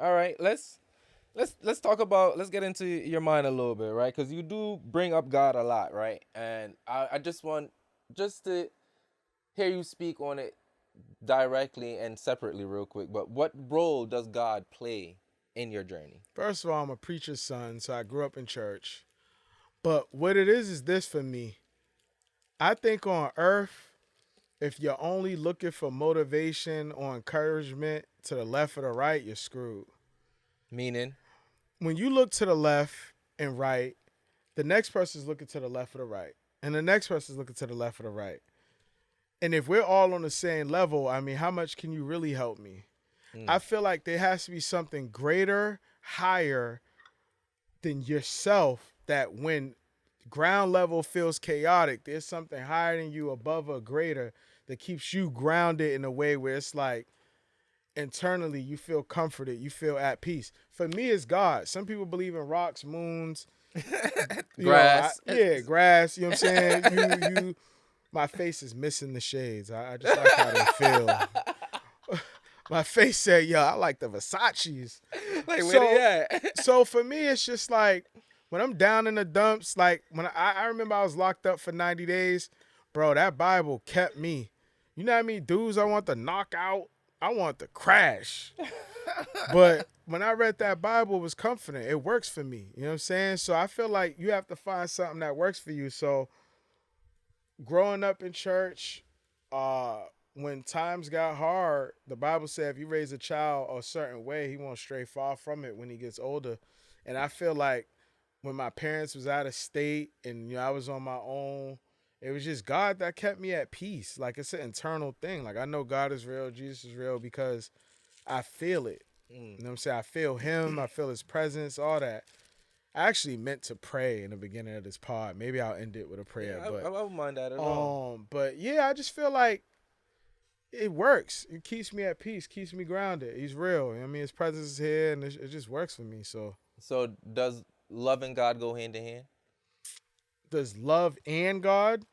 All right, let's talk about let's get into your mind a little bit, right? Because you do bring up God a lot, right? And I just want just to hear you speak on it directly and separately, real quick. But what role does God play in your journey? First of all, I'm a preacher's son, so I grew up in church. But what it is this for me. I think on earth, if you're only looking for motivation or encouragement to the left or the right, you're screwed. Meaning, When you look to the left and right, the next person's looking to the left or the right. And the next person's looking to the left or the right. And if we're all on the same level, I mean, how much can you really help me? mm, I feel like there has to be something greater, higher than yourself that when ground level feels chaotic, there's something higher than you, above or greater, that keeps you grounded in a way where it's like internally you feel comforted, you feel at peace. For me, it's God. Some people believe in rocks, moons, grass. yeah, grass. You know what I'm saying? My face is missing the shades. I just like how they feel. My face said, "Yo, I like the Versace's." Like where they So, at? so for me, it's just like when I'm down in the dumps. Like when I remember I was locked up for 90 days, bro. That Bible kept me. You know what I mean? Dudes, I want to knock out. I want to crash. But when I read that Bible, it was comforting. It works for me. You know what I'm saying? So I feel like you have to find something that works for you. So growing up in church, uh, when times got hard, the Bible said if you raise a child a certain way, he won't stray far from it when he gets older. And I feel like when my parents was out of state and I was on my own, it was just God that kept me at peace. Like it's an internal thing. Like I know God is real, Jesus is real because I feel it. Mm. You know what I'm saying? I feel him, I feel his presence, all that. I actually meant to pray in the beginning of this pod. Maybe I'll end it with a prayer, Yeah, I wouldn't mind that at all. but yeah, I just feel like it works. It keeps me at peace, keeps me grounded. He's real. I mean, his presence is here, and it just works for me. So, So does love and God go hand in hand? does love and God?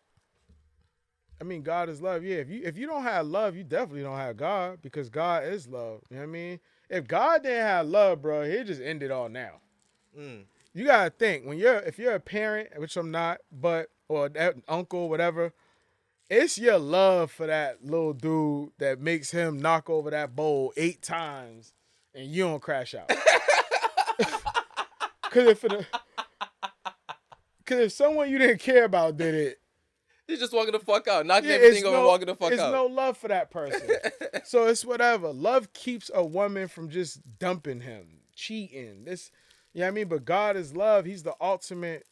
I mean, God is love. Yeah, if you don't have love, you definitely don't have God because God is love. You know what I mean? If God didn't have love, bro, he'd just end it all now. Mm. You gotta think if you're a parent, which I'm not, but or that uncle, whatever. It's your love for that little dude that makes him knock over that bowl 8 times and you don't crash out. Cause if someone you didn't care about did it, He's just walking the fuck out, knocking yeah, everything over, walking the fuck it's out. no love for that person. So it's whatever. Love keeps a woman from just dumping him, cheating. You know what I mean? But God is love. He's the ultimate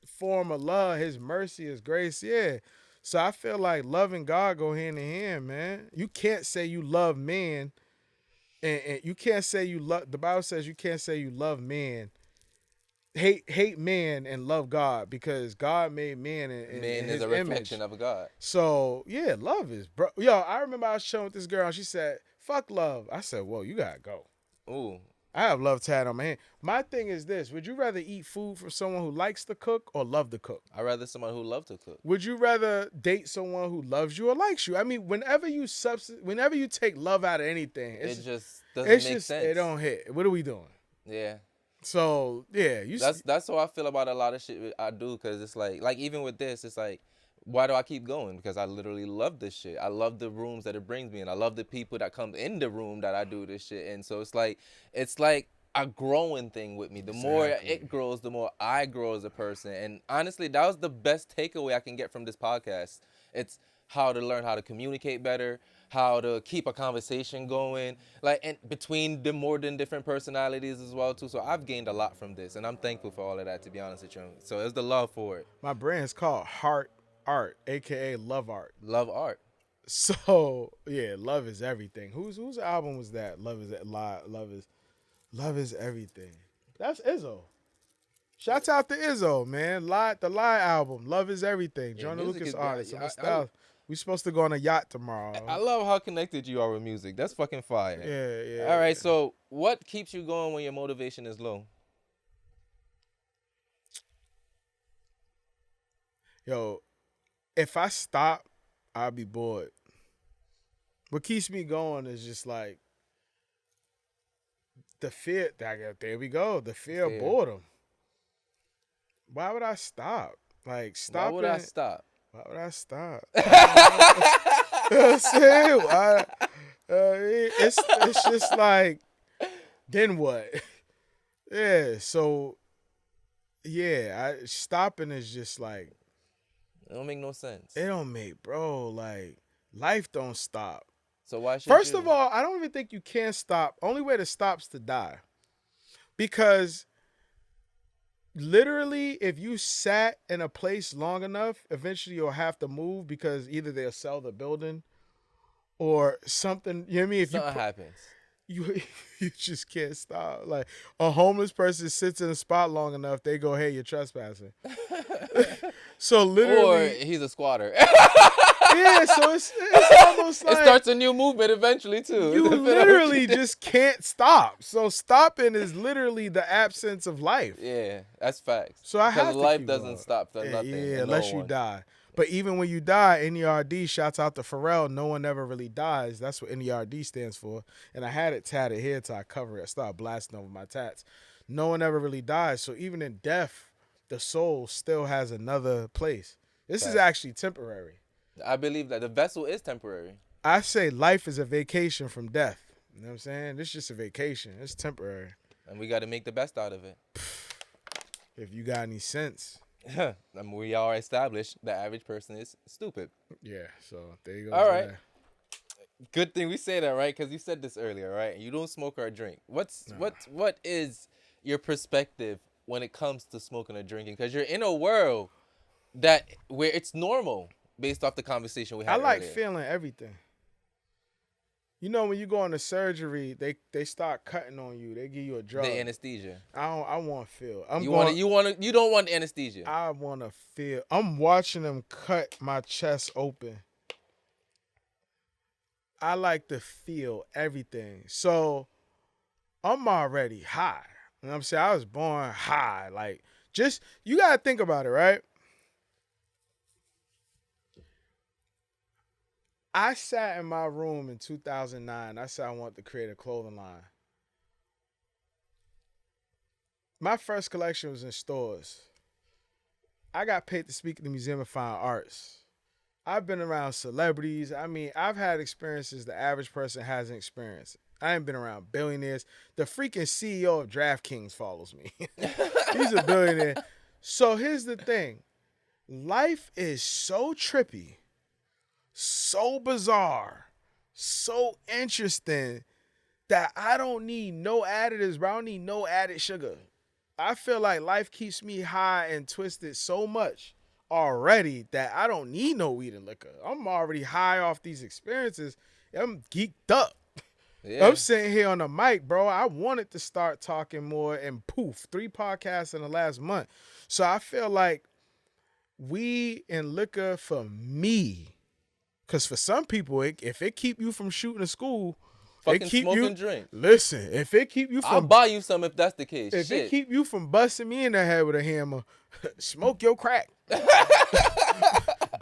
form of love. His mercy, his grace. Yeah. So I feel like love and God go hand in hand, man. You can't say you love man and you can't say you love the Bible says you can't say you love man. Hate man and love God because God made man in Man is his a image. reflection of God. So yeah, love is bro. Yo, I remember I was showing with this girl. And she said, "Fuck love." I said, "Whoa, you gotta go." Ooh, I have love tat on my hand. My thing is this: would you rather eat food from someone who likes to cook or love to cook? I'd rather someone who loves to cook. Would you rather date someone who loves you or likes you? I mean, whenever you take love out of anything, It just doesn't it's make just it sense. don't hit. What are we doing? Yeah, So yeah, that's how I feel about a lot of shit I do. Cause it's like even with this, it's like, why do I keep going? Because I literally love this shit. I love the rooms that it brings me, and I love the people that come in the room that I do this shit. And so it's like a growing thing with me. The more Exactly. it grows, the more I grow as a person. And honestly, that was the best takeaway I can get from this podcast. It's how to learn how to communicate better, how to keep a conversation going, like, and between the more than different personalities as well too. So I've gained a lot from this, and I'm thankful for all of that, to be honest with you. So it's the love for it. My brand's called Heart Art, aka Love Art. Love art. So yeah, love is everything. Whose album was that? Love is everything. That's Izzo. Shouts out to Izzo, man. The Lie album. Love is everything. Yeah, Jonah music Lucas is. artist. I'm a I, style. We supposed to go on a yacht I tomorrow. love how connected you are with music. That's fucking fire. Yeah, yeah, All right, yeah. so what keeps you going when your motivation is low? Yo, if I stop, I'll be bored. What keeps me going is just like The fear. There we go. The fear of Fear. boredom. Why would I stop? Like Why would I stopping. stop? Why would I stop? You know what I'm saying? It's just like, then what? Yeah. So yeah, stopping is just like, It don't make no sense. it don't make, bro. Like, life don't stop. So why should First you? of all, I don't even think you can stop. Only way to stop's to die. Because literally, if you sat in a place long enough, eventually you'll have to move because either they'll sell the building or something. You know what I mean? If something happens. you just can't stop. Like, a homeless person sits in a spot long enough, they go, "Hey, you're trespassing." So Or literally, he's a squatter. yeah. So it's almost like It starts a new movement eventually too. you literally just can't stop. So stopping is literally the absence of life. Yeah, that's facts. So I have Because to life keep doesn't going. stop for Yeah, nothing. yeah, and no unless you one. die. But even when you die, NERD, shouts out to Pharrell, no one ever really dies. That's what NERD stands for. And I had it tatted here till I cover it. I started blasting over my tats. No one ever really dies. So even in death, the soul still has another place. This is Facts. actually temporary. I believe that the vessel is temporary. I say life is a vacation from death. You know what I'm saying? This is just a vacation. It's temporary. And we got to make the best out of it. If you got any sense. I mean, we are established the average person is stupid. Yeah, so there you go. All right. Good thing we say that, right? Because you said this earlier, right? You don't smoke or drink. What is your perspective when it comes to smoking or drinking? Because you're in a world where it's normal based off the conversation we had I like earlier. feeling everything. You know, when you go into surgery, they start cutting on you. They give you a drug. The anesthesia. I want to feel. You don't want anesthesia. I want to feel. I'm watching them cut my chest open. I like to feel everything. So I'm already high. You know what I'm saying? I was born high. Like, just, you got to think about it, right? I sat in my room in 2009. I said I wanted to create a clothing line. My first collection was in stores. I got paid to speak at the Museum of Fine Arts. I've been around celebrities. I mean, I've had experiences the average person hasn't experienced. I ain't been around billionaires. The freaking CEO of DraftKings follows me. He's a billionaire. So here's the thing. Life is so trippy, so bizarre, so interesting that I don't need no additives, bro. I don't need no added sugar. I feel like life keeps me high and twisted so much already that I don't need no weed and liquor. I'm already high off these experiences. I'm geeked up. Yeah. I'm sitting here on the mic, bro. I wanted to start talking more, and poof, 3 podcasts in the last month. So I feel like weed and liquor for me, because for some people, if it keep you from shooting a school, Fucking it keep smoke you, and drink. Listen, if it keep you I'll from buy you some if that's the case. if Shit. it keep you from busting me in the head with a hammer, smoke your crack.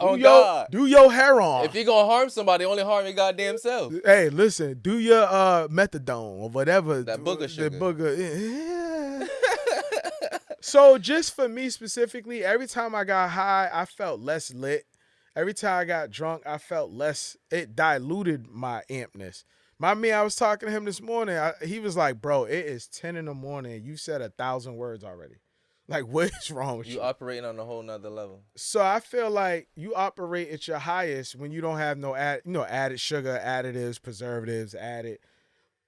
Oh God. Do your hair on. If you're gonna harm somebody, only harm your goddamn self. Hey, listen, do your methadone or whatever. That booger sugar. Yeah. So just for me specifically, every time I got high, I felt less lit. Every time I got drunk, I felt less. It diluted my ampness. My man, I was talking to him this morning. He was like, bro, it is 10 in the morning. You said 1,000 words already. Like, what is wrong with you? You operating on a whole nother level. So I feel like you operate at your highest when you don't have no added sugar, additives, preservatives, added.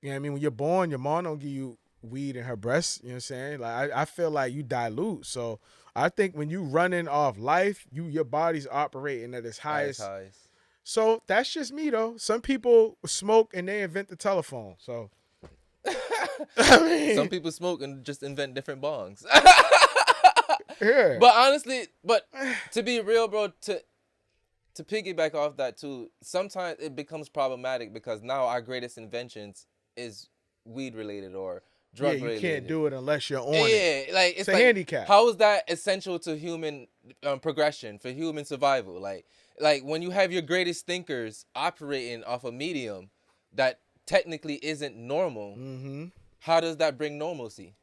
You know what I mean? When you're born, your mom don't give you weed in her breast. You know what I'm saying? Like I feel like you dilute. So I think when you running off life, your body's operating at its highest. So that's just me though. Some people smoke and they invent the telephone. So I mean, some people smoke and just invent different bongs. yeah. But honestly, to be real, bro, to piggyback off that too, sometimes it becomes problematic because now our greatest inventions is weed related or drug related. You can't do it unless you're on it. Yeah, like it's a like, handicap. How is that essential to human progression, for human survival? Like when you have your greatest thinkers operating off a medium that technically isn't normal, how does that bring normalcy?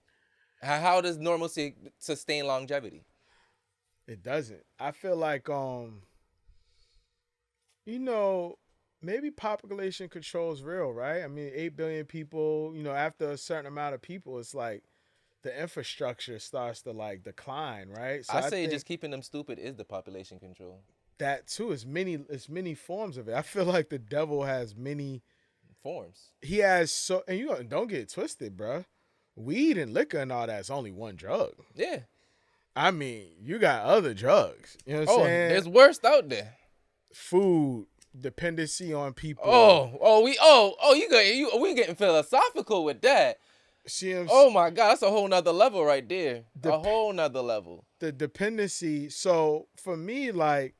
How does normalcy sustain longevity? It doesn't. I feel like you know, maybe population control is real, right? I mean, 8 billion people. You know, after a certain amount of people, it's like the infrastructure starts to like decline, right? So I I say think just keeping them stupid is the population control. that too is many forms of it. I feel like the devil has many. Forms. He has so, and you don't get it twisted, bruh. Weed and liquor and all that's only one drug. Yeah. I mean, you got other drugs. You know what I'm Oh, saying? there's worse out there. Food dependency on people. We getting philosophical with that. See what I'm Oh my God, that's a whole nother level right there. A whole nother level. the dependency. So for me, like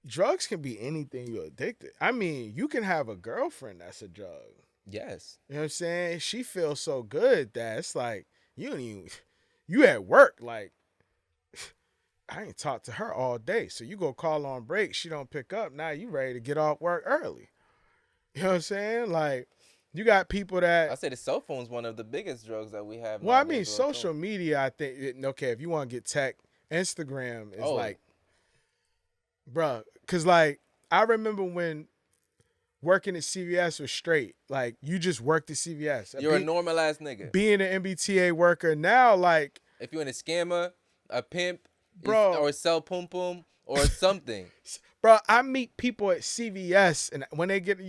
drugs can be anything you're addicted. I mean, you can have a girlfriend that's a drug. Yes. You know what I'm saying? She feels so good that it's like you don't even you at work, like I ain't talked to her all day. So you go call on break, she don't pick up. Now you ready to get off work early. You know what I'm saying? Like you got people I that say the cell phone's one of the biggest drugs that we have. well, I mean nowadays, bro, too. social media, I think okay, if you want to get tech, Instagram is like bruh, cause like I remember when working at CVS was straight. Like you just worked at CVS. You're a normal ass nigga. Being an MBTA worker now, like If you're in a scammer, a pimp, Bro. or sell pum pum or something. bro, I meet people at CVS and when they get,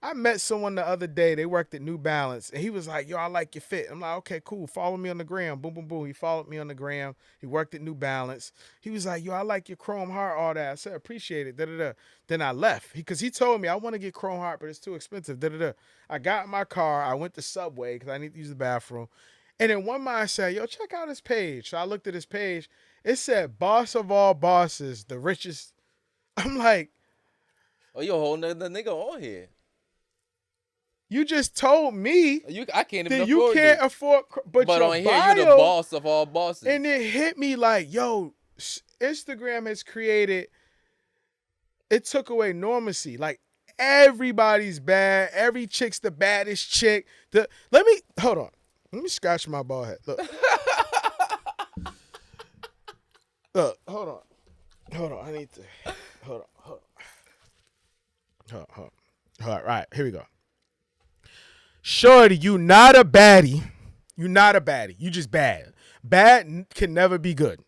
I met someone the other day. They worked at New Balance and he was like, "Yo, I like your fit." I'm like, "Okay, cool. Follow me on the gram." Boom, boom, boom. He followed me on the gram. He worked at New Balance. He was like, "Yo, I like your Chrome Heart, all that." I said, "Appreciate it." Da da da. Then I left because he told me I want to get Chrome Heart, but it's too expensive. Da da da. I got in my car. I went to Subway because I need to use the bathroom. And then one man said, "Yo, check out his page." So I looked at his page. It said, "Boss of all bosses, the richest." I'm like, Oh, you a whole nother nigga on here. you just told me I can't even that afford you can't it. afford, but your on here, bio, you the boss of all bosses. and it hit me like, yo, Instagram has created, it took away normacy. Like everybody's bad. Every chick's the baddest chick. Hold on. Let me scratch my bald head. Look. Look, hold on. I need to, hold on. All right, here we go. Shorty, you not a baddie. You not a baddie. You just bad. Bad can never be good.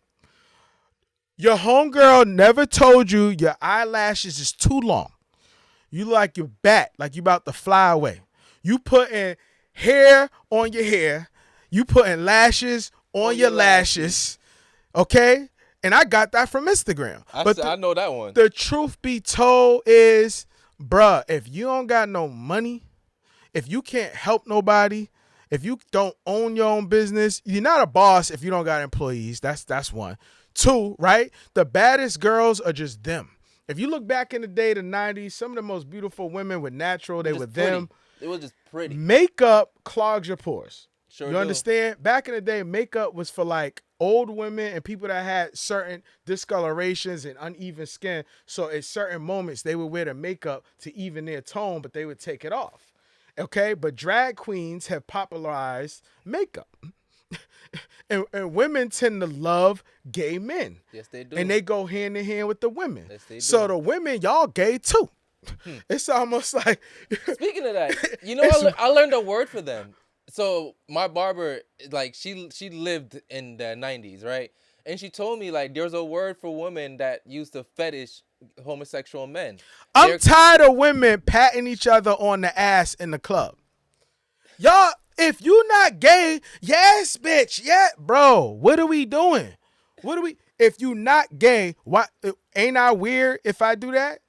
Your homegirl never told you your eyelashes is too long. You like your bat, like you about to fly away. You putting hair on your hair. You putting lashes on your lashes. Okay? And I got that from Instagram. I know that one. The truth be told is, bruh, if you don't got no money, if you can't help nobody, if you don't own your own business, you're not a boss if you don't got employees. That's one. Two, right? The baddest girls are just them. If you look back in the day, the 90s, some of the most beautiful women were natural. They were them. It was just pretty. Makeup clogs your pores. Sure You do. understand? Back in the day, makeup was for like old women and people that had certain discolorations and uneven skin. So at certain moments, they would wear the makeup to even their tone, but they would take it off. Okay? But drag queens have popularized makeup. and women tend to love gay men. Yes, they do. And they go hand in hand with the women. Yes, they So do. the women, y'all gay too. It's almost like... Speaking of that, you know, I learned a word for them. So my barber, like she lived in the 90s, right? And she told me like there's a word for women that used to fetish homosexual men. I'm tired of women patting each other on the ass in the club. Y'all, if you not gay, yes, bitch, yeah, bro. What are we doing? If you not gay, why ain't I weird if I do that?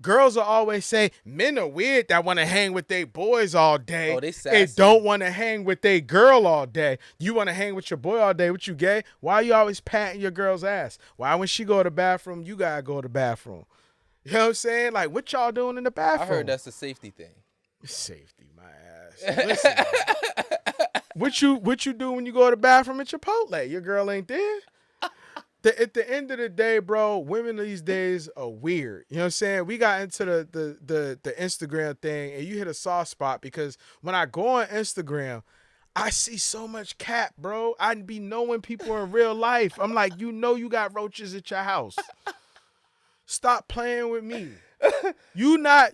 Girls will always say men are weird that want to hang with their boys all day Oh, they sassy. and don't want to hang with their girl all day. You want to hang with your boy all day. What, you gay? Why are you always patting your girl's ass? Why when she go to the bathroom, you gotta go to the bathroom? You know what I'm saying? Like, what y'all doing in the bathroom? I heard that's a safety thing. Safety, my ass. Listen, what you do when you go to the bathroom at Chipotle? Your girl ain't there. At the end of the day, bro, women these days are weird. You know what I'm saying? We got into the Instagram thing, and you hit a soft spot because when I go on Instagram, I see so much cap, bro. I'd be knowing people in real life. I'm like, you got roaches at your house. Stop playing with me. You know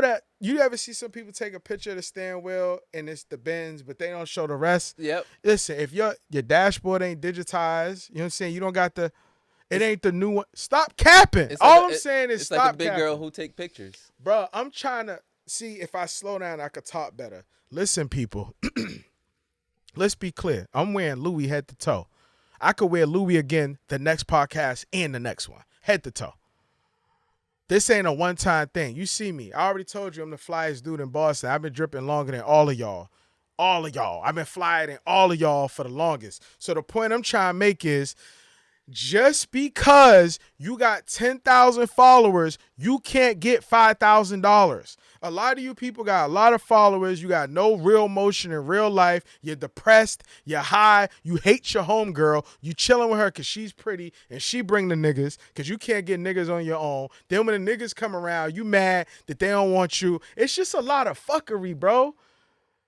that you ever see some people take a picture of the steering wheel and it's the bends, but they don't show the rest. Yep. Listen, if your dashboard ain't digitized, you know what I'm saying? You don't got it ain't the new one. Stop capping. All I'm saying is it's stop like a big capping. girl who take pictures. Bro, I'm trying to see if I slow down, I could talk better. Listen, people. Let's be clear. I'm wearing Louis head to toe. I could wear Louis again the next podcast and the next one. Head to toe. This ain't a one-time thing. You see me. I already told you I'm the flyest dude in Boston. I've been dripping longer than all of y'all. All of y'all. I've been flying than all of y'all for the longest. So the point I'm trying to make is just because you got 10,000 followers, you can't get $5,000. A lot of you people got a lot of followers. You got no real motion in real life. You're depressed. You're high. You hate your homegirl. You chilling with her because she's pretty and she bring the niggas because you can't get niggas on your own. Then when the niggas come around, you mad that they don't want you. It's just a lot of fuckery, bro.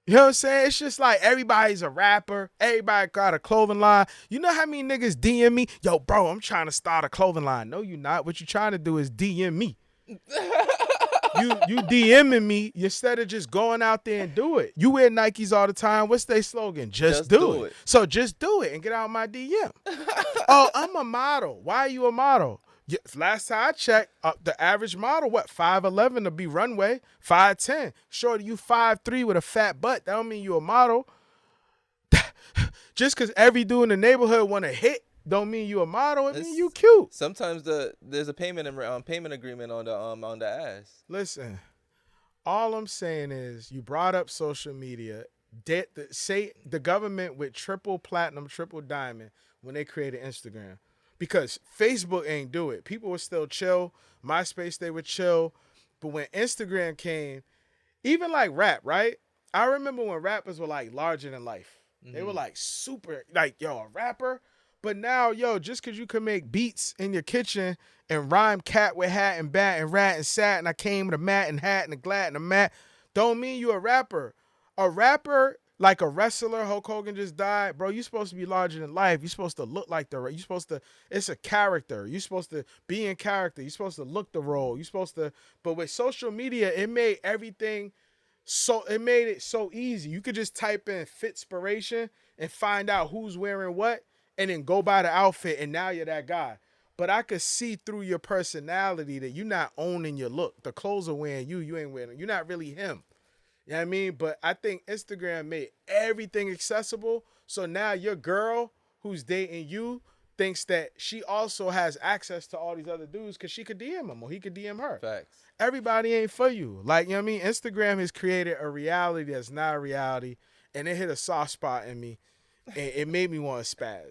You know what I'm saying? It's just like everybody's a rapper. Everybody got a clothing line. You know how many niggas DM me? Yo, bro, I'm trying to start a clothing line. No, you not. What you trying to do is DM me. You DMing me instead of just going out there and do it. You wear Nikes all the time. What's their slogan? Just do it. So just do it and get out my DM. Oh, I'm a model. Why are you a model? Last time I checked, the average model, 5'11" to be runway, 5'10". Shorty, you 5'3" with a fat butt. That don't mean you a model. Just because every dude in the neighborhood want to hit, don't mean you a model. It mean you cute. Sometimes there's a payment agreement on the ass. Listen, all I'm saying is you brought up social media. Say the government with triple platinum, triple diamond when they created Instagram. Because Facebook ain't do it. People were still chill. MySpace, they were chill. But when Instagram came, even like rap, right? I remember when rappers were like larger than life. Mm-hmm. They were like super, like, yo, a rapper. But now, yo, just because you can make beats in your kitchen and rhyme cat with hat and bat and rat and sat and I came with a mat and hat and a glad and a mat, don't mean you a rapper. A rapper, like a wrestler, Hulk Hogan just died. Bro, you're supposed to be larger than life. You're supposed to look like it's a character. You're supposed to be in character. You're supposed to look the role. But with social media, it made it so easy. You could just type in Fitspiration and find out who's wearing what and then go buy the outfit and now you're that guy. But I could see through your personality that you're not owning your look. The clothes are wearing you. You ain't wearing them. You're not really him. You know what I mean? But I think Instagram made everything accessible. So now your girl who's dating you thinks that she also has access to all these other dudes because she could DM him or he could DM her. Facts. Everybody ain't for you. Like, you know what I mean? Instagram has created a reality that's not a reality. And it hit a soft spot in me. And it made me want to spaz.